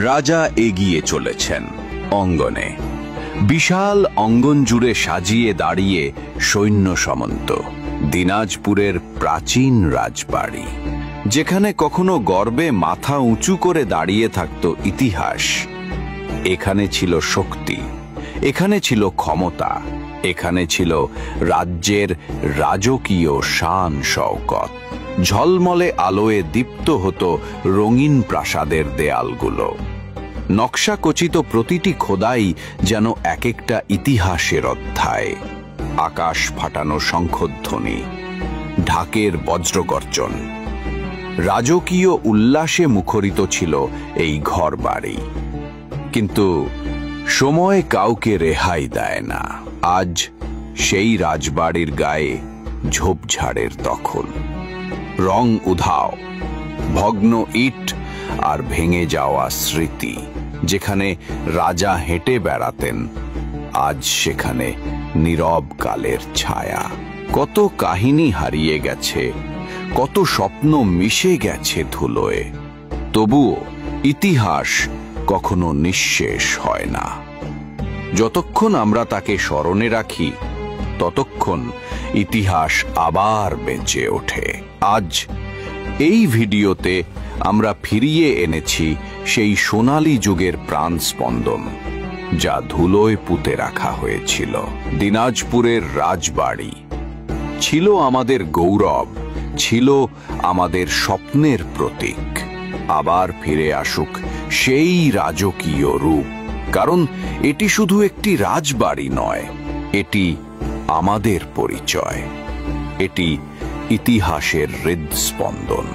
রাজা এগিয়ে চলেছেন অঙ্গনে। বিশাল অঙ্গন জুড়ে সাজিয়ে দাঁড়িয়ে সৈন্য সামন্ত। দিনাজপুরের প্রাচীন রাজবাড়ি, যেখানে কখনো গর্বে মাথা উঁচু করে দাঁড়িয়ে থাকত ইতিহাস। এখানে ছিল শক্তি, এখানে ছিল ক্ষমতা, এখানে ছিল রাজ্যের রাজকীয় শান শওকত। ঝলমলে আলোয় দীপ্ত হতো রঙিন প্রাসাদের দেয়ালগুলো। নকশা খচিত প্রতিটি খোদাই যেন এক একটা ইতিহাসের অধ্যায়। আকাশ ফাটানো শঙ্খধ্বনি, ঢাকের বজ্রগর্জন, রাজকীয় উল্লাসে মুখরিত ছিল এই ঘরবাড়ি। কিন্তু সময় কাউকে রেহাই দেয় না। আজ সেই রাজবাড়ির গায়ে ঝোপঝাড়ের দখল, রং উধাও, ভগ্ন ইট আর ভেঙে যাওয়া স্মৃতি। যেখানে রাজা হেঁটে বেড়াতেন, আজ সেখানে নীরব কালের ছায়া। কত কাহিনী হারিয়ে গেছে, কত স্বপ্ন মিশে গেছে ধুলোয়। তবুও ইতিহাস কখনো নিঃশেষ হয় না। যতক্ষণ আমরা তাকে স্মরণে রাখি, ততক্ষণ ইতিহাস আবার বেঁচে ওঠে। আজ এই ভিডিওতে আমরা ফিরিয়ে এনেছি সেই সোনালী যুগের প্রাণ স্পন্দন, যা ধুলোয় পুঁতে রাখা হয়েছিল। দিনাজপুরের রাজবাড়ি ছিল আমাদের গৌরব, ছিল আমাদের স্বপ্নের প্রতীক। আবার ফিরে আসুক সেই রাজকীয় রূপ, কারণ এটি শুধু একটি রাজবাড়ি নয়, এটি আমাদের পরিচয়, এটি ইতিহাসের হৃদস্পন্দন।